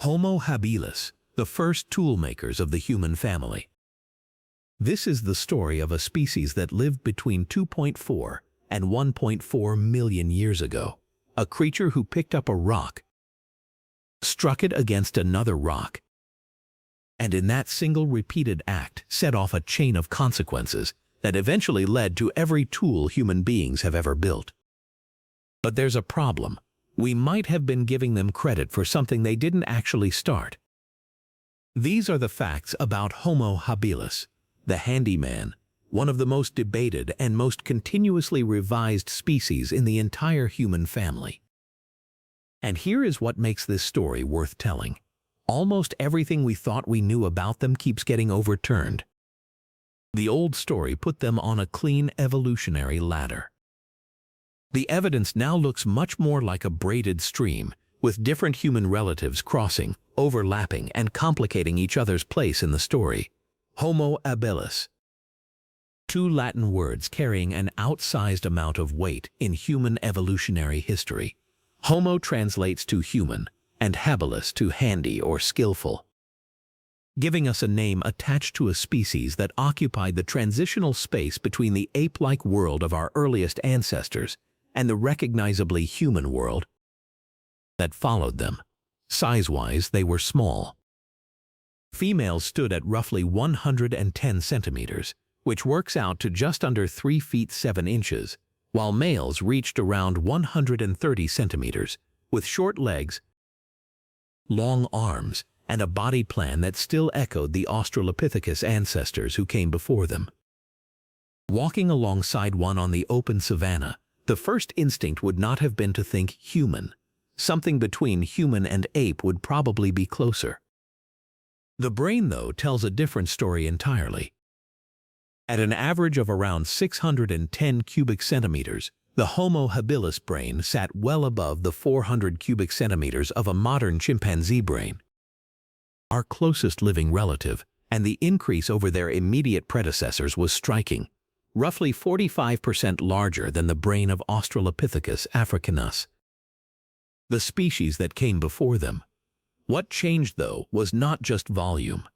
Homo habilis, the first toolmakers of the human family. This is the story of a species that lived between 2.4 and 1.4 million years ago, a creature who picked up a rock, struck it against another rock, and in that single repeated act set off a chain of consequences that eventually led to every tool human beings have ever built. But there's a problem. We might have been giving them credit for something they didn't actually start. These are the facts about Homo habilis, the handyman, one of the most debated and most continuously revised species in the entire human family. And here is what makes this story worth telling. Almost everything we thought we knew about them keeps getting overturned. The old story put them on a clean evolutionary ladder. The evidence now looks much more like a braided stream, with different human relatives crossing, overlapping, and complicating each other's place in the story. Homo habilis. Two Latin words carrying an outsized amount of weight in human evolutionary history. Homo translates to human, and habilis to handy or skillful, giving us a name attached to a species that occupied the transitional space between the ape-like world of our earliest ancestors and the recognizably human world that followed them. Size-wise, they were small. Females stood at roughly 110 centimeters, which works out to just under 3 feet 7 inches, while males reached around 130 centimeters, with short legs, long arms, and a body plan that still echoed the Australopithecus ancestors who came before them. Walking alongside one on the open savanna, the first instinct would not have been to think human. Something between human and ape would probably be closer. The brain, though, tells a different story entirely. At an average of around 610 cubic centimeters, the Homo habilis brain sat well above the 400 cubic centimeters of a modern chimpanzee brain, our closest living relative, and the increase over their immediate predecessors was striking, roughly 45% larger than the brain of Australopithecus africanus, the species that came before them. What changed, though, was not just volume.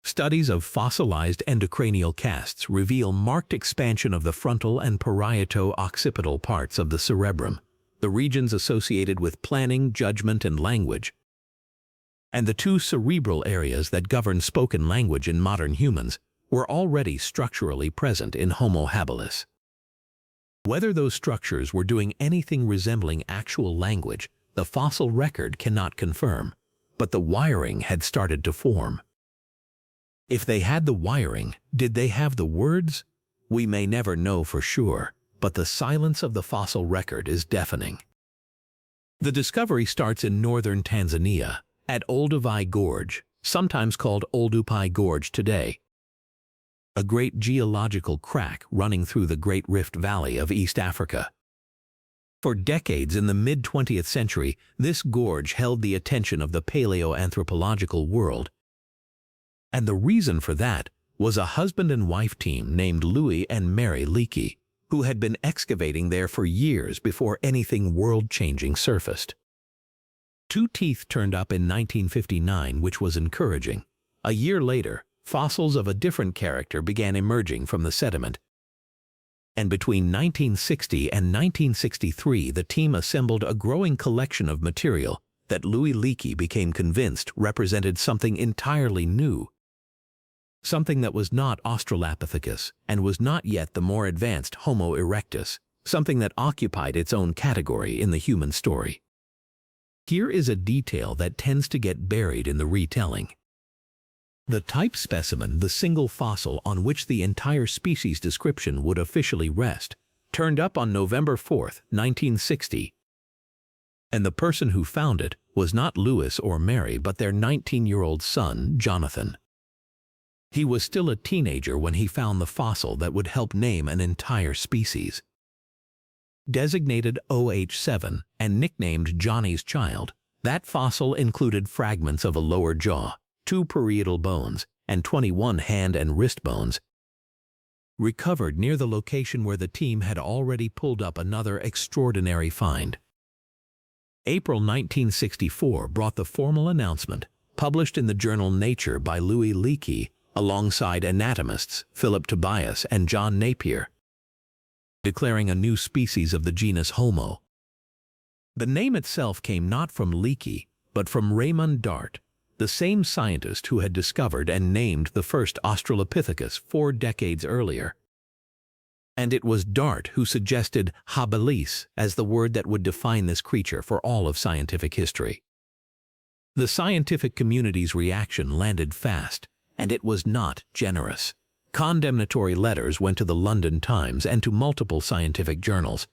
Studies of fossilized endocranial casts reveal marked expansion of the frontal and parieto-occipital parts of the cerebrum, the regions associated with planning, judgment, and language, and the two cerebral areas that govern spoken language in modern humans were already structurally present in Homo habilis. Whether those structures were doing anything resembling actual language, the fossil record cannot confirm, but the wiring had started to form. If they had the wiring, did they have the words? We may never know for sure, but the silence of the fossil record is deafening. The discovery starts in northern Tanzania, at Olduvai Gorge, sometimes called Olduvai Gorge today, a great geological crack running through the Great Rift Valley of East Africa. For decades in the mid-20th century, this gorge held the attention of the paleoanthropological world, and the reason for that was a husband and wife team named Louis and Mary Leakey, who had been excavating there for years before anything world-changing surfaced. 2 teeth turned up in 1959, which was encouraging. A year later, fossils of a different character began emerging from the sediment, and between 1960 and 1963 the team assembled a growing collection of material that Louis Leakey became convinced represented something entirely new, something that was not Australopithecus and was not yet the more advanced Homo Erectus, something that occupied its own category in the human story. Here is a detail that tends to get buried in the retelling. The type specimen, the single fossil on which the entire species description would officially rest, turned up on November 4, 1960, and the person who found it was not Louis or Mary but their 19-year-old son, Jonathan. He was still a teenager when he found the fossil that would help name an entire species. Designated OH7 and nicknamed Johnny's Child, that fossil included fragments of a lower jaw, 2 parietal bones, and 21 hand and wrist bones, recovered near the location where the team had already pulled up another extraordinary find. April 1964 brought the formal announcement, published in the journal Nature by Louis Leakey, alongside anatomists Philip Tobias and John Napier, declaring a new species of the genus Homo. The name itself came not from Leakey, but from Raymond Dart, the same scientist who had discovered and named the first Australopithecus 4 decades earlier. And it was Dart who suggested habilis as the word that would define this creature for all of scientific history. The scientific community's reaction landed fast, and it was not generous. Condemnatory letters went to the London Times and to multiple scientific journals,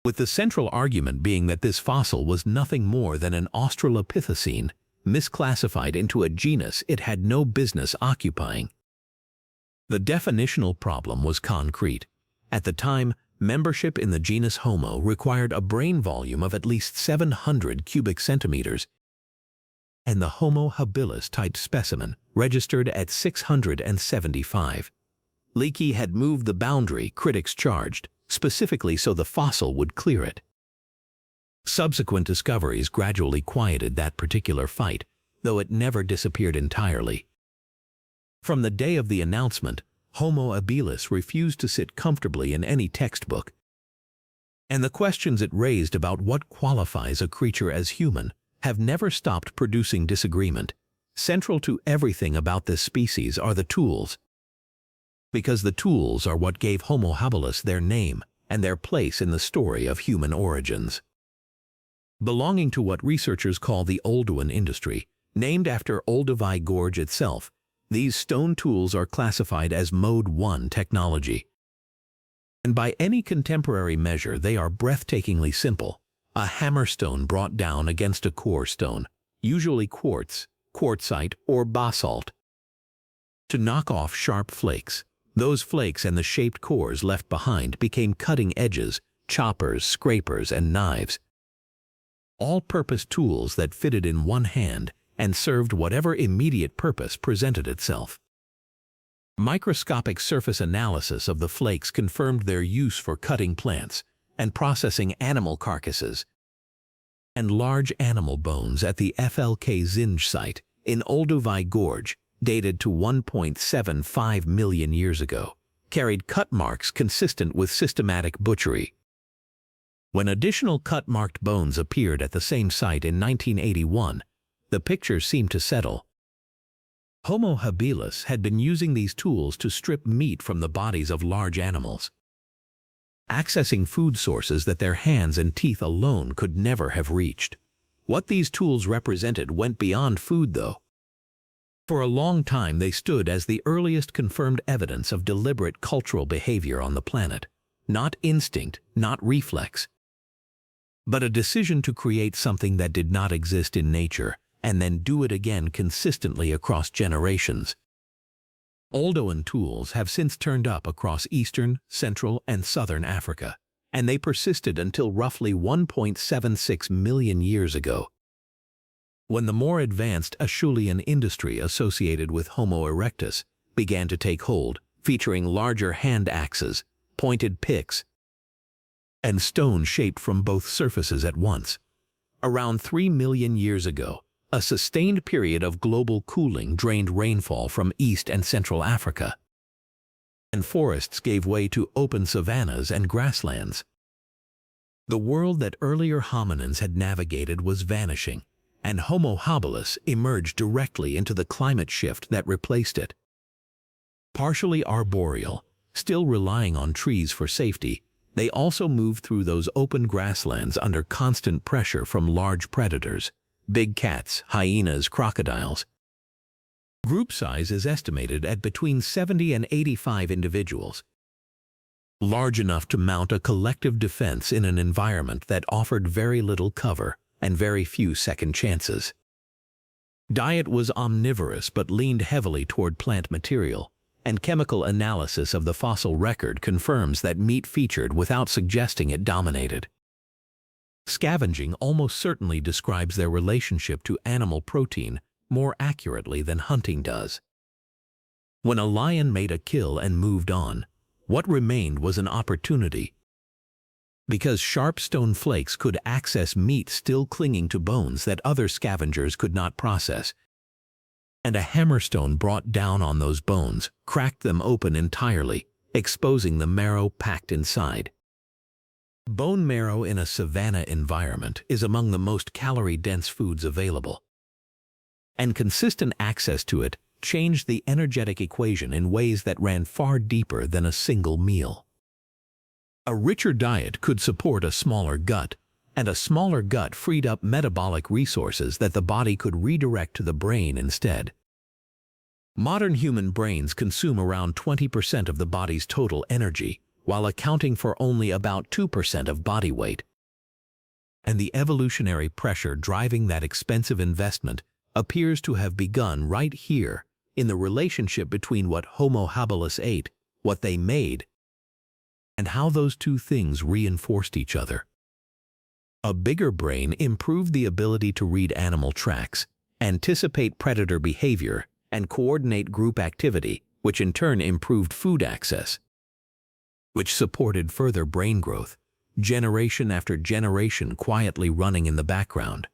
with the central argument being that this fossil was nothing more than an Australopithecine, misclassified into a genus it had no business occupying. The definitional problem was concrete. At the time, membership in the genus Homo required a brain volume of at least 700 cubic centimeters, and the Homo Habilis type specimen registered at 675. Leakey had moved the boundary, critics charged, specifically so the fossil would clear it. Subsequent discoveries gradually quieted that particular fight, though it never disappeared entirely. From the day of the announcement, Homo Habilis refused to sit comfortably in any textbook, and the questions it raised about what qualifies a creature as human have never stopped producing disagreement. Central to everything about this species are the tools, because the tools are what gave Homo habilis their name and their place in the story of human origins. Belonging to what researchers call the Olduvai industry, named after Olduvai Gorge itself, these stone tools are classified as Mode 1 technology. And by any contemporary measure, they are breathtakingly simple. A hammerstone brought down against a core stone, usually quartz, quartzite, or basalt, to knock off sharp flakes. Those flakes and the shaped cores left behind became cutting edges, choppers, scrapers, and knives. All-purpose tools that fitted in one hand and served whatever immediate purpose presented itself. Microscopic surface analysis of the flakes confirmed their use for cutting plants and processing animal carcasses, and large animal bones at the Flkzinj site in Olduvai Gorge, dated to 1.75 million years ago, carried cut marks consistent with systematic butchery. When additional cut-marked bones appeared at the same site in 1981, the picture seemed to settle. Homo habilis had been using these tools to strip meat from the bodies of large animals, accessing food sources that their hands and teeth alone could never have reached. What these tools represented went beyond food, though. For a long time they stood as the earliest confirmed evidence of deliberate cultural behavior on the planet. Not instinct, not reflex, but a decision to create something that did not exist in nature and then do it again consistently across generations. Olduvai tools have since turned up across eastern, central, and southern Africa, and they persisted until roughly 1.76 million years ago, when the more advanced Acheulean industry associated with Homo erectus began to take hold, featuring larger hand axes, pointed picks, and stone shaped from both surfaces at once. Around 3 million years ago, a sustained period of global cooling drained rainfall from East and Central Africa, and forests gave way to open savannas and grasslands. The world that earlier hominins had navigated was vanishing, and Homo habilis emerged directly into the climate shift that replaced it. Partially arboreal, still relying on trees for safety, they also moved through those open grasslands under constant pressure from large predators, big cats, hyenas, crocodiles. Group size is estimated at between 70 and 85 individuals, large enough to mount a collective defense in an environment that offered very little cover and very few second chances. Diet was omnivorous but leaned heavily toward plant material, and chemical analysis of the fossil record confirms that meat featured without suggesting it dominated. Scavenging almost certainly describes their relationship to animal protein more accurately than hunting does. When a lion made a kill and moved on, what remained was an opportunity. because sharp stone flakes could access meat still clinging to bones that other scavengers could not process, and a hammerstone brought down on those bones cracked them open entirely, exposing the marrow packed inside. Bone marrow in a savanna environment is among the most calorie-dense foods available, and consistent access to it changed the energetic equation in ways that ran far deeper than a single meal. A richer diet could support a smaller gut, and a smaller gut freed up metabolic resources that the body could redirect to the brain instead. Modern human brains consume around 20% of the body's total energy, while accounting for only about 2% of body weight. And the evolutionary pressure driving that expensive investment appears to have begun right here in the relationship between what Homo habilis ate, what they made, and how those two things reinforced each other. A bigger brain improved the ability to read animal tracks, anticipate predator behavior, and coordinate group activity, which in turn improved food access, which supported further brain growth, generation after generation quietly running in the background.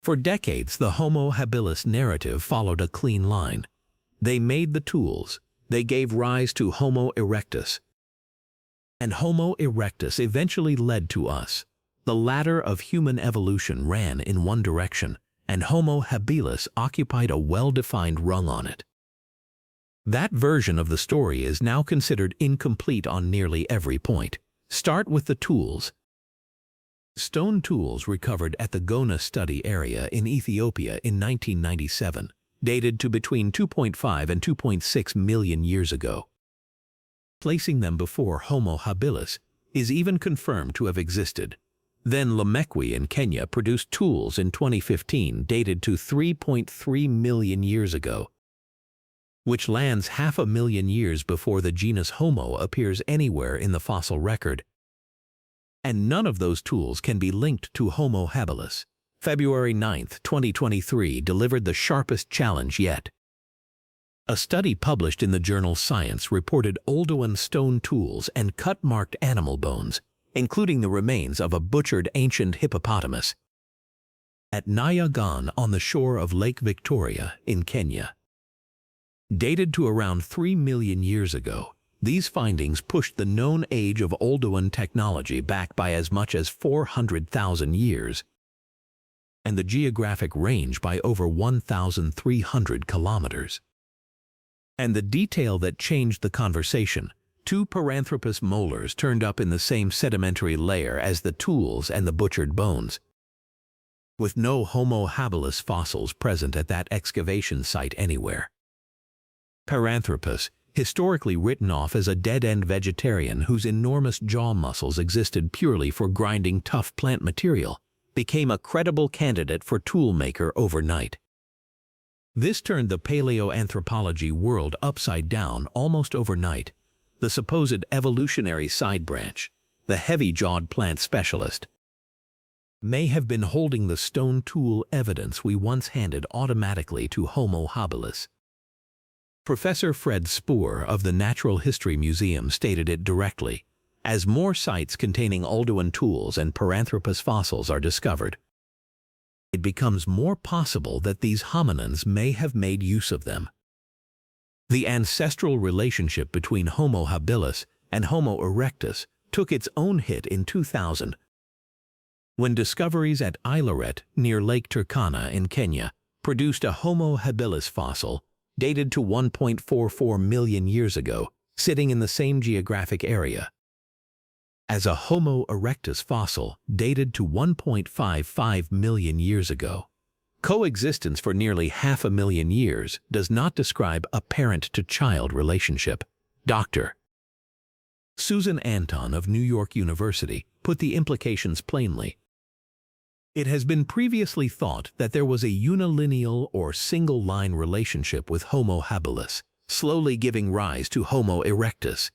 For decades, the Homo habilis narrative followed a clean line. They made the tools, they gave rise to Homo erectus, and Homo erectus eventually led to us. The ladder of human evolution ran in one direction, and Homo habilis occupied a well-defined rung on it. That version of the story is now considered incomplete on nearly every point. Start with the tools. Stone tools recovered at the Gona study area in Ethiopia in 1997, dated to between 2.5 and 2.6 million years ago. Placing them before Homo habilis is even confirmed to have existed. Then Louis in Kenya produced tools in 2015 dated to 3.3 million years ago, which lands 500,000 years before the genus Homo appears anywhere in the fossil record. And none of those tools can be linked to Homo habilis. February 9, 2023 delivered the sharpest challenge yet. A study published in the journal Science reported Olduvai stone tools and cut-marked animal bones, including the remains of a butchered ancient hippopotamus, at Nyagan on the shore of Lake Victoria in Kenya. Dated to around 3 million years ago, these findings pushed the known age of Olduvai technology back by as much as 400,000 years, and the geographic range by over 1,300 kilometers. And the detail that changed the conversation: 2 Paranthropus molars turned up in the same sedimentary layer as the tools and the butchered bones, with no Homo habilis fossils present at that excavation site anywhere. Paranthropus, historically written off as a dead-end vegetarian whose enormous jaw muscles existed purely for grinding tough plant material, became a credible candidate for toolmaker overnight. This turned the paleoanthropology world upside down almost overnight. The supposed evolutionary side branch, the heavy-jawed plant specialist, may have been holding the stone tool evidence we once handed automatically to Homo habilis. Professor Fred Spoor of the Natural History Museum stated it directly: as more sites containing Olduvai tools and Paranthropus fossils are discovered, it becomes more possible that these hominins may have made use of them. The ancestral relationship between Homo habilis and Homo erectus took its own hit in 2000, when discoveries at Ilaret near Lake Turkana in Kenya produced a Homo habilis fossil dated to 1.44 million years ago, sitting in the same geographic area as a Homo erectus fossil dated to 1.55 million years ago. Coexistence for nearly 500,000 years does not describe a parent-to-child relationship. Dr. Susan Anton of New York University put the implications plainly. It has been previously thought that there was a unilineal or single-line relationship with Homo habilis, slowly giving rise to Homo erectus.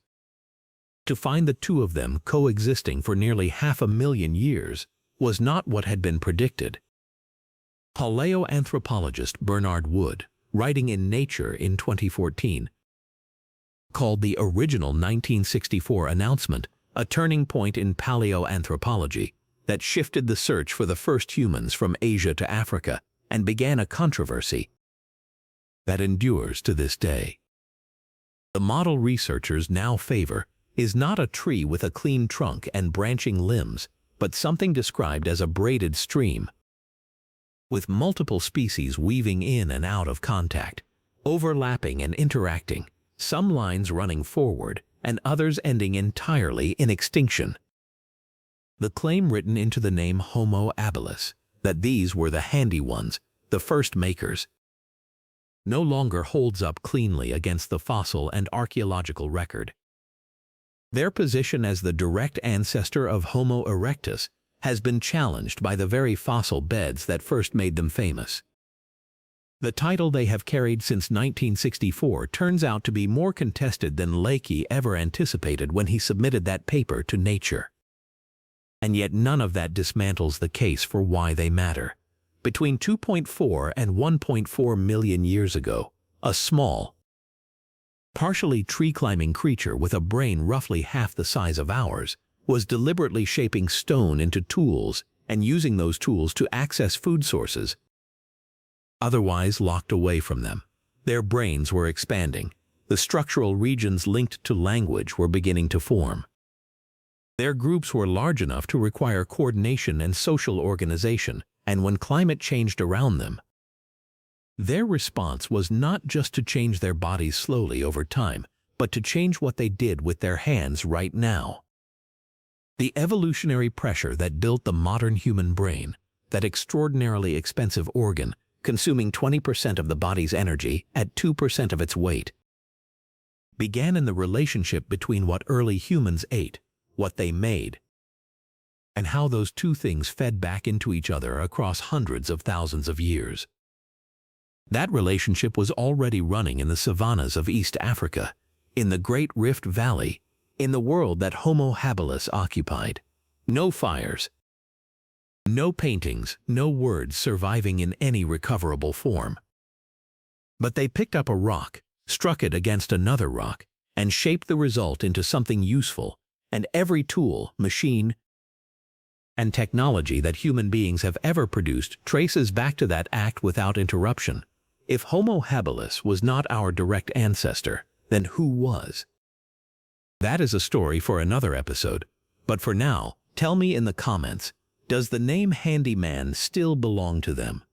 To find the two of them coexisting for nearly 500,000 years was not what had been predicted. Paleoanthropologist Bernard Wood, writing in Nature in 2014, called the original 1964 announcement a turning point in paleoanthropology that shifted the search for the first humans from Asia to Africa and began a controversy that endures to this day. The model researchers now favor is not a tree with a clean trunk and branching limbs, but something described as a braided stream, with multiple species weaving in and out of contact, overlapping and interacting, some lines running forward and others ending entirely in extinction. The claim written into the name Homo Habilis, that these were the handy ones, the first makers, no longer holds up cleanly against the fossil and archaeological record. Their position as the direct ancestor of Homo erectus has been challenged by the very fossil beds that first made them famous. The title they have carried since 1964 turns out to be more contested than Leakey ever anticipated when he submitted that paper to Nature. And yet none of that dismantles the case for why they matter. Between 2.4 and 1.4 million years ago, a small, partially tree-climbing creature with a brain roughly half the size of ours was deliberately shaping stone into tools and using those tools to access food sources otherwise locked away from them. Their brains were expanding. The structural regions linked to language were beginning to form. Their groups were large enough to require coordination and social organization, and when climate changed around them, their response was not just to change their bodies slowly over time, but to change what they did with their hands right now. The evolutionary pressure that built the modern human brain, that extraordinarily expensive organ, consuming 20% of the body's energy at 2% of its weight, began in the relationship between what early humans ate, what they made, and how those two things fed back into each other across hundreds of thousands of years. That relationship was already running in the savannas of East Africa, in the Great Rift Valley, in the world that Homo Habilis occupied. No fires, no paintings, no words surviving in any recoverable form. But they picked up a rock, struck it against another rock, and shaped the result into something useful, and every tool, machine, and technology that human beings have ever produced traces back to that act without interruption. If Homo Habilis was not our direct ancestor, then who was? That is a story for another episode, but for now, tell me in the comments, does the name Handyman still belong to them?